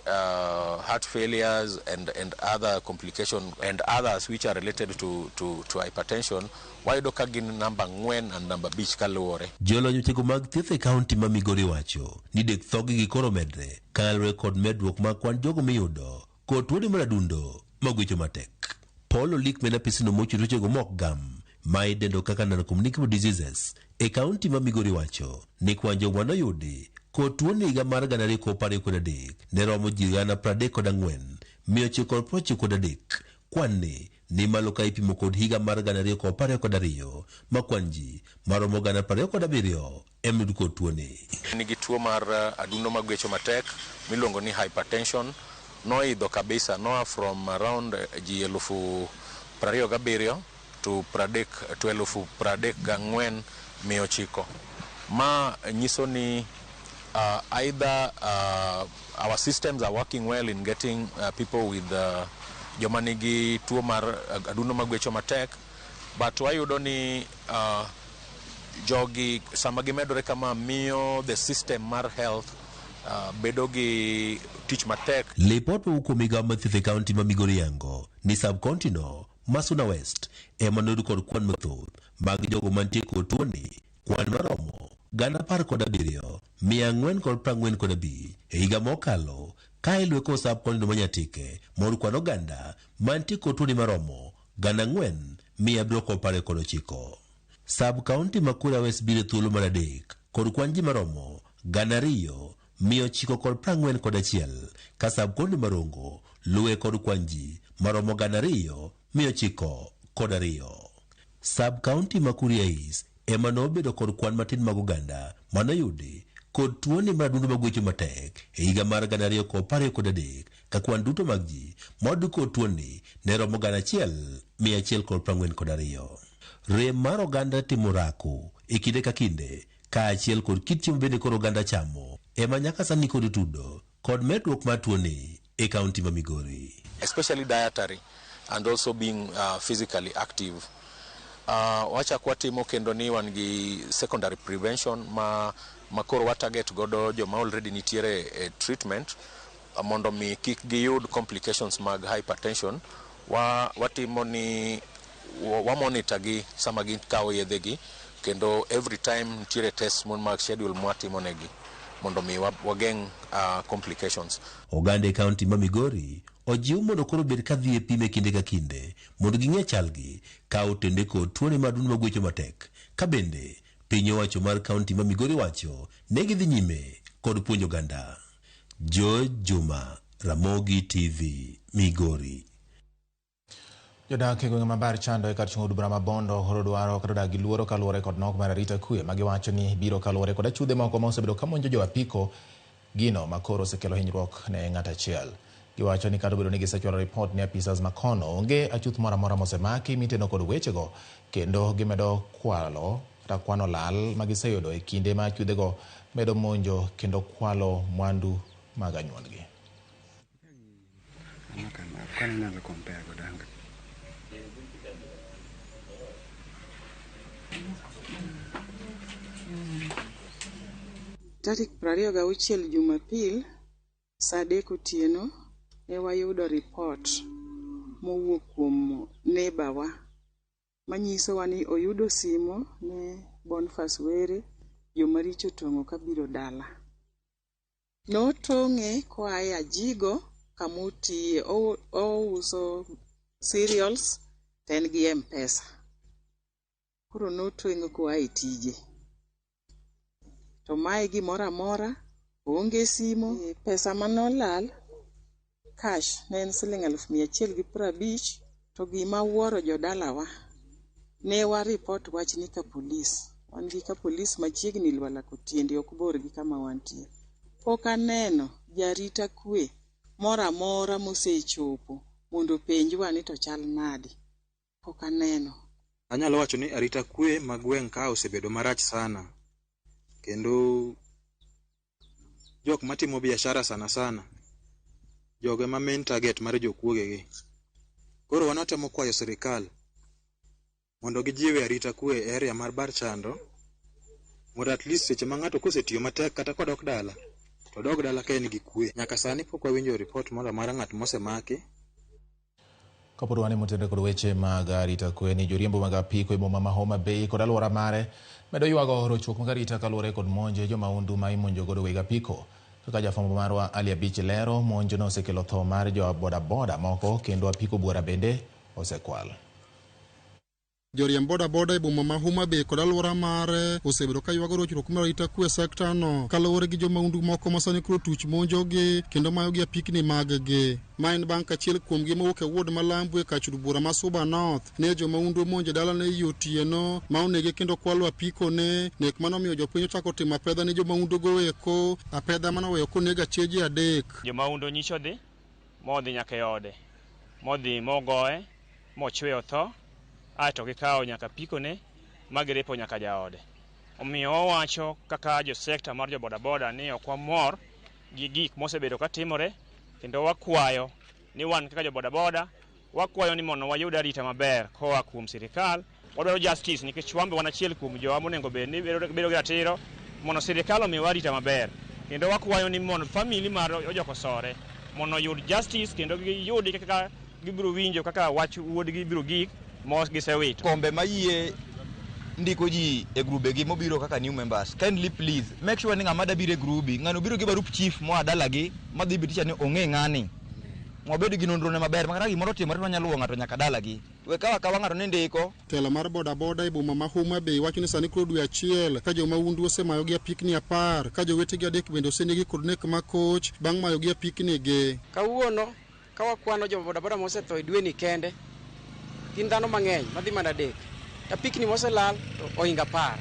heart failures and other complications and others which are related to hypertension wayudo ka gin namba 4 and namba 5 kaluwore. Jolony wechego mag thieth e kaunti ma Migori wacho ni dek thogi gi koro medre kalre kod medruok mag kwan jogo miyudo kod tuoni mar adundo magwecho matek. Paul Olik mena pisino mocho wechego mok gam ma idendo kaka non-communicable diseases e kaunti ma Migori wacho ni kwan jogo manoyudi kod tuoni higa mar 2013 ne romo ji 34 993 kwanni ni malo ka ipimo kod higa mar 2012 ma kwan ji maromo 27 emiyudo kod tuoni. Nigi tuo mar adundo magwecho matek miluongo ni hypertension noidho kabisa noa from around ji 27,000 to 34,900 ma nyiso ni either our systems are working well in getting people with joma nigi tuo mar adundo magwecho matek but wayudo ni jogi sama gimedore kama miyo the system mar health bedo gi tich matek. Lipot mawuok migawo mathieth e kaunti ma Migori yango ni sub-county no Masuna West ema noyudo kod kwan mathoth mag jogo mantie kod tuoni kwan maromo 17,445 e higa mokalo ka iluwe kod sub-county no Manyatike moyudo kwan oganda mantie kod tuoni maromo 4,719. Sub-county ma Kuria West biro thuolo mar adek kod kwan ji maromo 2,941 ka sub-county Marongo luwe kod kwan ji maromo 2,902. Sub-county ma Kuria East ema nobedo kod kwan matin mag oganda manoyudi kod tuoni mar adundo magwecho matek e higa mar 2013 ka kwan duto mag ji moyud kod tuoni ne romo 1,142. Rem mar oganda timo rako e kinde ka kinde kaachiel kod kit chiemo bende kod oganda chamo ema nyaka sani kod tudo kod medruok mar tuoni e kaunti ma Migori. Especially dietary and also being physically active. Wachak watimo kendo ni wan gi secondary prevention ma koro watarget godo joma already nitiere e treatment mondo mi kik giyud complications mag hypertension. Watimo ni monitor gi sama gikawo yedhe gi kendo every time nitiere test mag schedule mwatimo negi mondo mi wageng complications. Oganda e kaunti ma Migori ojiw mondo koro bed ka dhi e pime kinde ka kinde mondo ging'e chalgi ka otende kod tuoni mar adundo magwecho matek ka bende piny owacho mar kaunti ma Migori wacho ne gidhi nyime kod puonjo oganda. George Juma, Ramogi TV, Migori. Jodak e gwenge mabar chando e kar chungo Dubra Mabondo horo dwaro kata dagi luoro kaluwore kod nok mar arita kwe magiwacho ni biro kaluwore kod achudhe moko ma osebedo kamonjo jo apiko gino makoro osekelo hinyruok ne ng'at achiel. Giwacho ni kata bedo ni gisechwalo report ni apisas makono onge achuth moro amora mosemaki miteno kod wechego kendo gimedo kwalo kata kwano lal magiseyudo e kinde ma achudhego medo monjo kendo kwalo mwandu mag anyuondgi. Tarik 26 Jumapil saa 3 otieno ne wayudo report mowuok kuom nebawa manyisowa ni oyudo simo ne Boniface Were jomaricho tong'o kabiro dala. Notong'e koa e Ajigo kamutie ouso cereals ten gi M-Pesa. Koro notong'e koa e tije. To mae gimoro amora onge simo, pesa manolal cash ne en Sh150 to gima wuoro jodalawa ne wa report wachni ka polis. Wan gi ka polis machiegni Lwala Kotiende ok bor gi kama wantie. Pok aneno jarita kwe moro amora mosechopo mondo penjwa ni to chal nade. Pok aneno. Anyalo wacho ni arita kwe mag gweng' ka osebedo marach sana. Kendo jok matimo biashara sana sana joge ma main target mar jokuogegi. Koro wanatemo kwayo sirikal mondo gijiwe arita kwe e area mar Barchando mondo at least seche ma ng'ato kosetiyo matek kata kodok dala to dog dala ka en gi kwe. Nyaka sani pok wawinjo report moro amora ng'at mosemaki. Kapod wane motende kod weche mag arita kwe ni joriembo mag apiko e boma ma Homa Bay kod alwora mare medo ywago rochruok mag arita kaluwore kod monje jomaundu ma imonjo godo weg apiko. Kaka jafwambo marwa Ali Abich lero, monjono osekelo tho mar jo bodaboda moko kendo apiko buora bende osekwal. Joriemb bodaboda e boma ma Homa Bay kod alwora mare osebedo ka ywago rochruok mar arita kwe sekta no kaluwore gi jomaundu moko ma sani koro tuch monjogi kendo mayogi apikni mag-gi. Ma en bang' kachiel kuomgi mowuok e wuod Malambwe kachud bura ma Suba North ne jomaundu monje dalane Otieno ma onege kendo kwalo apikone. Nek manomiyo jopiny ochako timo apedha ne jomaundu go eko, apedha manoweyo koneg acheje 3. Jomaundu nyicho dhi modhi nyaka e ode, modhi mogoye mochweyo tho, aeto gikawo nyaka apikone magirepo nyaka jaode. Omiyo wawacho kaka jo sekta mar jo bodaboda ni ok wamor gi gik mosebedo katimore, kendo wakwayo ni wan kaka jo bodaboda wakwayo ni mondo wayud arita maber koa kuom sirikal. Wadwaro justice nikech wambe wan achiel kuom jowa monego bed ni bedo gi ratiro mondo sirikal omiwa arita maber. Kendo wakwayo ni mondo family mar ojokosore mondo yud justice kendo giyudi kaka gibiro winjo kaka wach wuodgi biro gik mos gisewito. Kombe mayie ndiko ji e grube gi mobiro kaka new members, kindly please make sure ni ng'ama da biro e grubi ng'ano biro gi barup chief mo adala gi madhi bitisha ni ong'e ng'ani mobedo gi nonro ne maber makata gimoro timore to nyalo ng'ato nyaka dala gi we kawa ng'ato ne ndiko. Telo mar bodaboda e boma ma Homa Bay wacho ni sani koro dwe achiel ka jomaundu osemayogi apikni 10 ka jowetegi 3 bende osenegi kod nek makoch bang' mayogi apikni gi. Kawuono ka wakwano jo bodaboda mosetho e dwe ni kende gin dhano mang'eny madhi mana 3, apikni moselal to ohinga 10.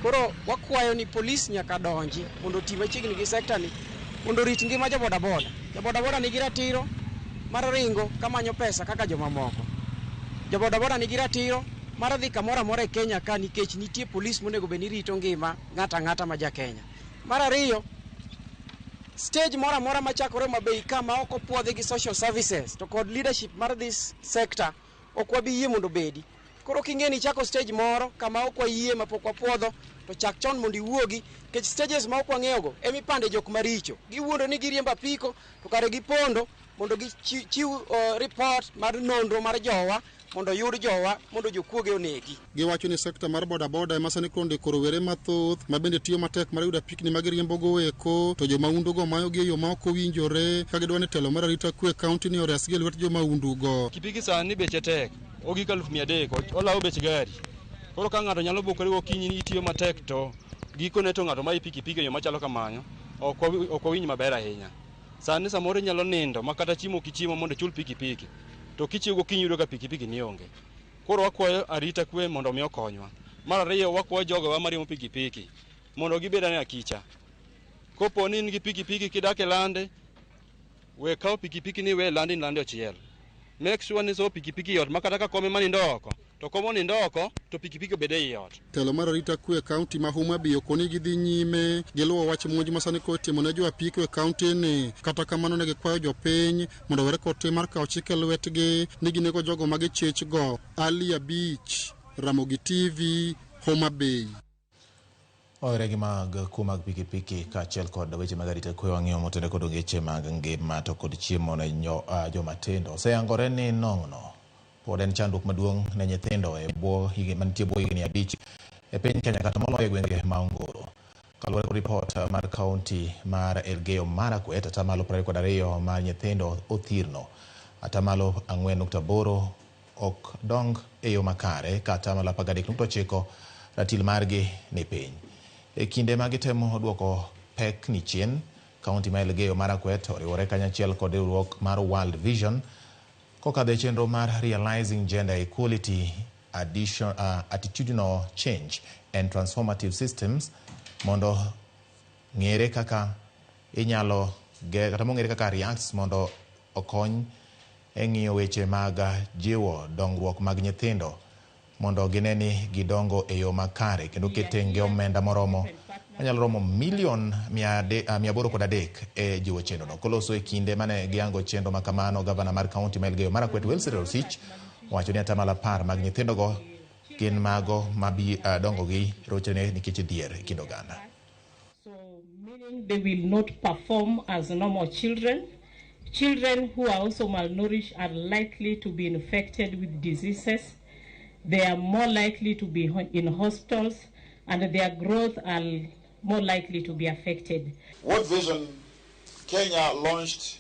Koro wakwayo ni polis nyaka donji mondo oti machiegni gi sekta ni mondo rit ngima jo bodaboda. Jo bodaboda nigi ratiro mar ringo kamanyo pesa kaka joma moko. Jo bodaboda nigi ratiro mar dhi kamoro amora e Kenya ka nikech nitie polis monego bed ni rito ngima ng'ata ma ja Kenya. Mar ariyo, stage moro amora machakore Mabei kama ok opuodhi gi social services to kod leadership mar this sector ok wabiyie mondo bedi. Koro king'eni chako stage moro kama ok wayie mapok wapuodho to chak chon mondo iwuogi kech stages ma ok wang'eyogo emipande jok maricho giwuondo ni giriembo apiko to kare gipondo mondo gichiw report mar nonro mar jowa mondo yud jowa mondo jokuoge onegi. Giwacho ni sekta mar bodaboda ema sani koro ndiko rowere mathoth ma bende tiyo matek mar yudo apikni ma giriembogo eko to jomaundugo mayogi e yo ma ok owinjore ka gidwa ni telo mar arita kwe kaunti ni oresgi e lwet jomaundugo. Pikipiki sani beche tek ogik 300 olawo bech gari. Koro ka ng'ato nyalo bukore gokinyi ni itiyo matek to gikone to ng'ato ma pikipiki yo machalo kamano ok owinj maber ahinya. Sani samoro nyalo nindo makata chiemo kichiemo mondo chul pikipiki to kichiwo gokinyi yudo ka pikipiki ni onge. Koro wakwayo arita kwe mondo mi okonywa. Mar ariyo wakwayo jogo mariembo pikipiki mondo gibed ne akicha. Kopo ni nigi pikipiki kidak e lande we kaw pikipiki ni we lande ochiel. Make sure ni so pikipiki yot makata ka kome mani ndoko to komo ni ndoko to pikipiki bede yot. Telo mar arita kwe kaunti ma Homa Bay okoni gidhi nyime giluwo wach monj masani kotimo ne jo apiko e kaunti ni. Kata kamano ne gikwayo jopiny mondo were kod tim mar kawo chik e lwetgi ni ginego jogo ma gichich go. Ali Abich, Ramogi TV, Homa Bay. Oregi mag kuo mag pikipiki kaachiel kod weche mag arita kwe wang'iyo motende kod weche mag ngima to kod chiemo ne joma tindo oseyangore ni nong'no pod en chandruok maduong' ne nyithindo e bwo higni mantie bwo higni 5 e piny Kenya kata moloyo e gwenge ma ongoro. Kaluwore kod ripot mar kaunti mar Elgeyo Marakwet, atamalo 22 mar nyithindo othirno, atamalo 4.8 ok dong e yo makare ka atamalo 13.9 ratil margi ni piny. E kinde ma gitemo duoko pek ni chien, kaunti ma Elgeyo Marakwet oriwore kanyachiel kod riwruok mar World Vision kokadho e chenro mar Realizing Gender Equality, Attitudinal Change and Transformative Systems mondo ng'ere kaka inyalo kata mong'ere kaka reacts mondo okony e ng'iyo weche mag jiwo dongruok mag nyithindo mondo gineni gidongo e yo makare kendo ketenge omenda moromo manyalo romo milion 803 e jiwo chenro no. Koloso e kinde mane giango chenro makamano, gavana mar kaunti ma Elgeyo Marakwet Wilson Rosich wacho ni atamalo 10 mag nyithindo go gin mago mabi dongo gi rochene nikech dhier e kind oganda. Meaning they will not perform as normal children. Children who are also malnourished are likely to be infected with diseases. They are more likely to be in hospitals, and their growth are more likely to be affected. World Vision Kenya launched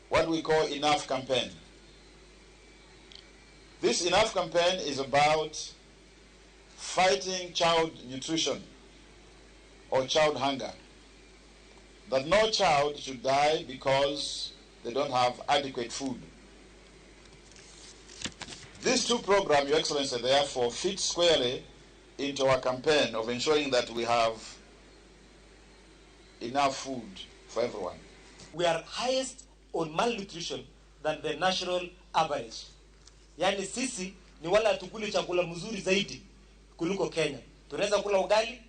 what we call Enough campaign. This Enough campaign is about fighting child nutrition or child hunger. That no child should die because they don't have adequate food. These two programs, Your Excellency, therefore fit squarely into our campaign of ensuring that we have enough food for everyone. We are highest on malnutrition than the national average. Yani sisi ni wala hatukuli chakula mzuri zaidi kuliko Kenya. Tunaweza kula ugali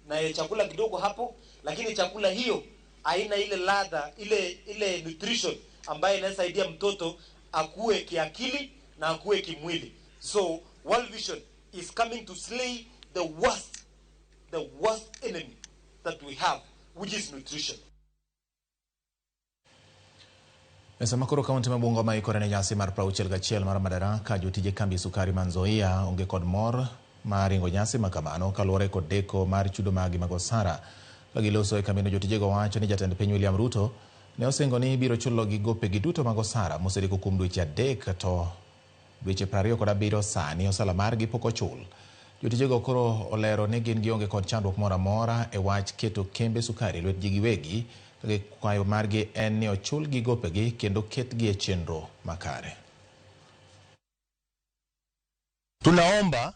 na chakula kidogo hapo, lakini chakula hiyo haina ile ladha, ile nutrition ambayo inasaidia mtoto akue kiakili na akue kimwili. So World Vision is coming to slay the worst enemy that we have, which is nutrition. Sama koro kaunti ma Bungoma ikore ne nyasi mar 61 mar madaraka, jotije kambi sukari man Nzoia onge kod mor maringo nyasi makamano kaluwore kod deko mar chudo magi mag osara. Kagiloso e kambino jotijego wacho ni jatend piny William Ruto ne osingo ni biro chulo gi gope gi duto mag osara mosedeko kuom dweche 3 to dweche 27 sani osala margi pok ochul. Jotijego koro olero ni gin gionge kod chandruok moro amora e wach keto kembe sukari lwet ji giwegi, kage kwayo margi en ni ochul gi gopegi kendo ketgi e chenro makare. Tunaomba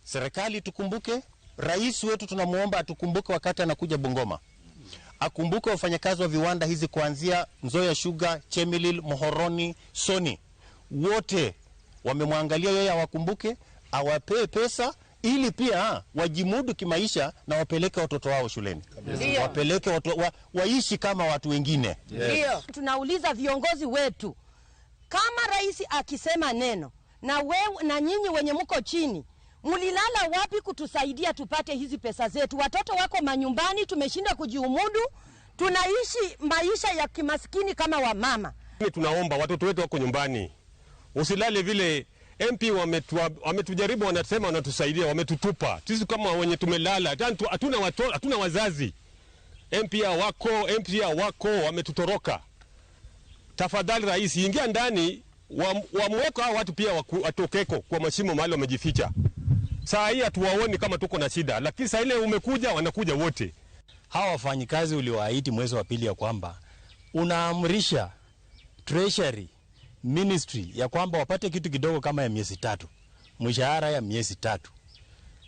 serikali tukumbuke, rais wetu tunamuomba atukumbuke wakati anakuja Bungoma. Akumbuke wafanyakazi wa viwanda hizi kuanzia Nzoia Sugar, Chemelil, Mohoroni, Sony. Wote wamemwangalia yeye, awakumbuke, awapee pesa ili pia wajimudu kimaisha na wapeleke watoto wao shuleni. Wapeleke waishi kama watu wengine. Ndio. Tunauliza viongozi wetu, kama rais akisema neno na wewe na nyinyi wenye mko chini, mulilala wapi kutusaidia tupate hizi pesa zetu? Watoto wako manyumbani, tumeshinda kujiumudu, tunaishi maisha ya kimaskini kama wamama. Tunaomba watoto wetu wako nyumbani. Usilale vile MP wametujaribu, wanasema wanatusaidia, wametutupa. Sisi kama wenye tumelala, hatuna wazazi. MP wako wametutoroka. Tafadhali rais, ingia ndani wamweko hao watu pia watokeko kwa mashimo mahali wamejificha. Saa hii hatuwaoni kama tuko na shida, lakini saa ile umekuja wanakuja wote. Hawa wafanyikazi uliowaahidi mwezi wa pili ya kwamba unaamrisha Treasury Ministry ya kwamba wapate kitu kidogo kama ya miezi 3, mshahara ya miezi 3.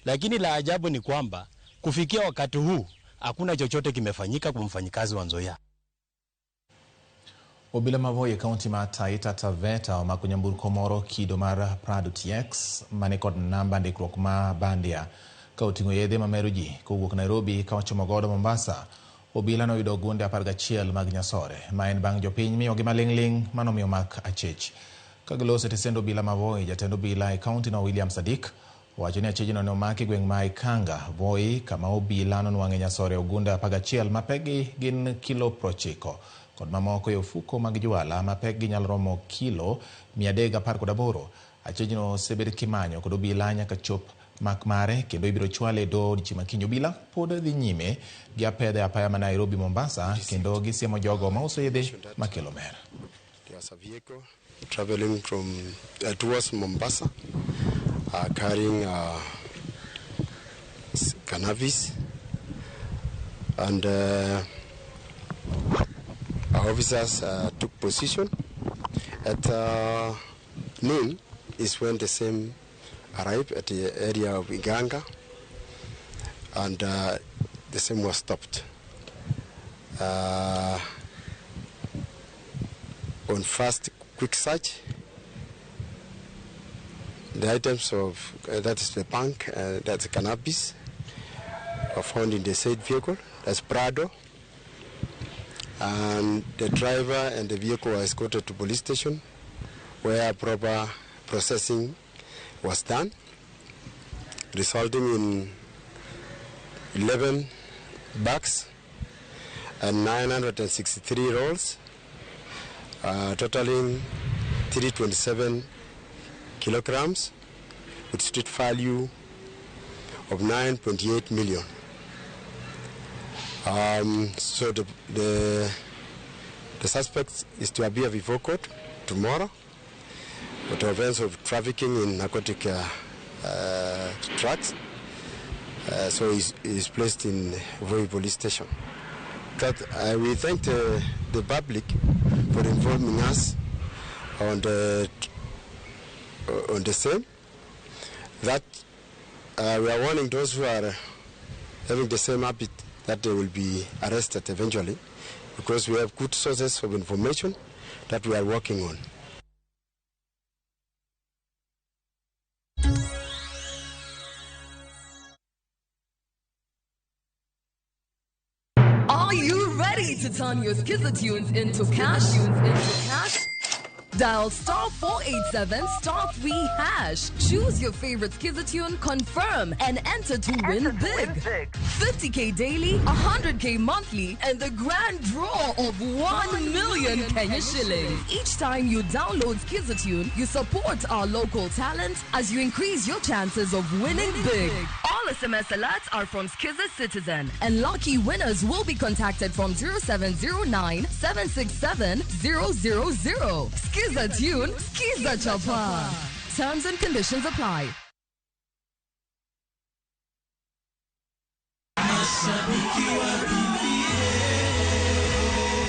Lakini la ajabu ni kwamba kufikia wakati huu hakuna chochote kimefanyika kwa mfanyikazi wa Nzoia. Obila mavoye kaunti ma Taita Taveta o makunyamburko moro kido mar Prado TX mane kod namba ndikruok ma bandia ka oting'o yedhe mamero ji kowuok Nairobi ka ochomo godo Mombasa. Obila noyudo gunde 11 mag nyasore ma en bang' jopiny miyogi maling'ling manomiyo mak achech. Kagiloso tesendo obila mavoye, jatend obila e kaunti no William Sadik wacho ni achejno ne omaki gweng' ma Ikanga Voi kama obila nonwang'e nyasore ogunde 11 ma pekgi gin kilo 90 kod mamoko e ofuko mag jwala ma pekgi nyalo romo kilo 318. Achejno osebed kimanyo kod obila nyaka chop mak mare kendo ibiro chwale e do odiochieng' kiny. Obila pod dhi nyime gi apedhe apaya ma Nairobi Mombasa kendo gisiemo jogo ma uso yedhe makelo mer. There's a vehicle traveling from towards Mombasa carrying cannabis, and our officers took position at noon is when the same arrived at the area of Iganga, and the same was stopped. On first quick search, the items of that is the bank, that's cannabis, were found in the said vehicle. That's Prado. And the driver and the vehicle were escorted to police station where proper processing was done, resulting in 11 bags and 963 rolls, totaling 327 kilograms with street value of 9.8 million. So the suspect is to appear before court tomorrow for the offense of trafficking in narcotic drugs. So he's placed in Voi police station. That we thank the public for informing us on the same. That we are warning those who are having the same habit that they will be arrested eventually, because we have good sources of information that we are working on. Are you ready to turn your Skizzer-tunes into cash? Dial *487 *3#. Choose your favorite Skizzer-tune, confirm, and enter to win big. 50K daily, 100K monthly, and the grand draw of 1 million Kenya shillings. Each time you download Skizzer-tune, you support our local talent as you increase your chances of winning big. All SMS alerts are from Skizzer Citizen, and lucky winners will be contacted from 0709 767 000. Skizzer-tune, Skiza Chapa. Terms and conditions apply.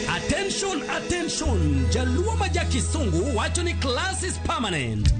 Attention, Jaluo Maja Kisungu, wacho ni class is permanent.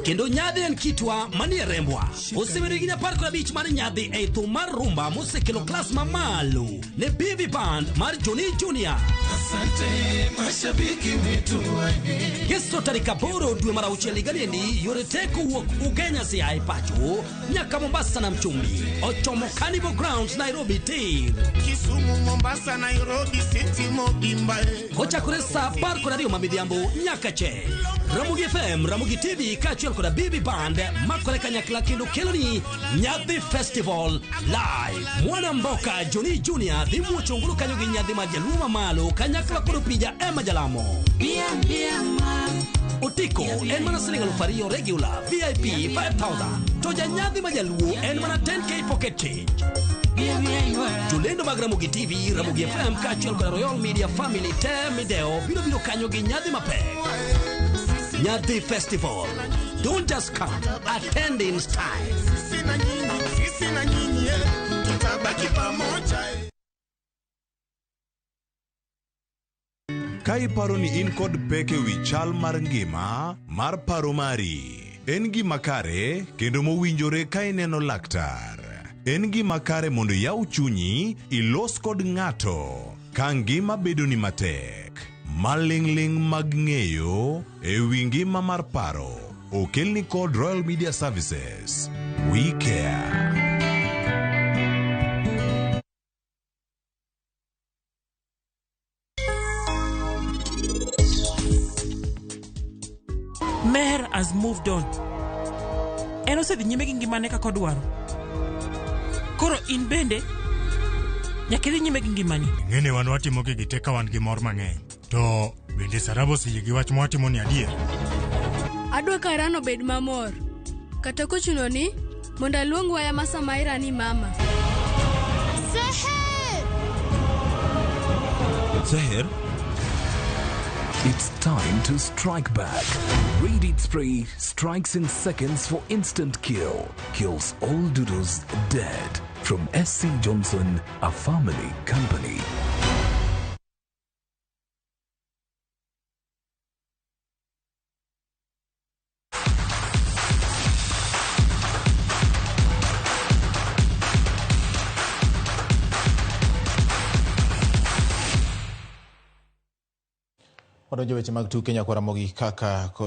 Kendo nyadhi en kitwa mani rembwa. Osemerigina parko na beach mani nyadhi e thumar rumba musekelo class mamalu. Ne BB Band mar Johnny Junior. Asante mashabiki wetu wane. Yeso tarika boro dwe mara ucheli ganiendi yore teku uok Ugenya si haipacho. Nyaka Mombasa na Mchumbi. Ochomo Carnival Grounds Nairobi Tir. Kisumu Mombasa Nairobi City Mobimbae. Kocha kuresa parko na rio mamidhiambo nyaka che. Ramugi FM, Ramugi TV, kachuel koda BB Band, makole kanyakla kendo keloni Nyadhi Festival live. Mwana mboka Johnny Junior, dhimu chungulu kanyogi Nyadhi Majaluma malo, kanyakla kodo pija Emma Jalamo. Utiko, en mana silingalu fario regular, VIP 5,000. Toja Nyadhi Majaluo, en mana 10K pocket change. Julendo mag Ramugi TV, Ramugi FM, kachuel koda Royal Media Family, Temideo, bilo kanyogi Nyadhi Mape. Nyadhi Festival. Don't just come, attend in style. Sisi na nyinyi, tutabaki pamoja. Kai paro ni in kod peke wi chal mar ngima mar paro mari. En gima kare kendo mowinjore ka ineno laktar. En gima kare mondo yaw chunyi ilos kod ng'ato ka ngima bedo ni matek. Malingling mag ng'eyo e wi ngima mar paro. Okelni kod Royal Media Services. We care. Meher has moved on. Eno se nyime gi ngimane ka kodwaro. Koro in bende nyakidhi nyime gi ngimani. Ng'ene wan watimo gi teka wan gi mor mang'eny. To bende Sarabo siye gi wach mwatimo ni adier. Adwa karano bed mamor. Kata kochuno ni monda luong waya Masamaira ni mama. Seher! Seher? It's time to strike back. Radiant Spray strikes in seconds for instant kill. Kills all doodles dead. From SC Johnson, a family company. Wadonjo weche mag tuke nyakwara mogi kaka koro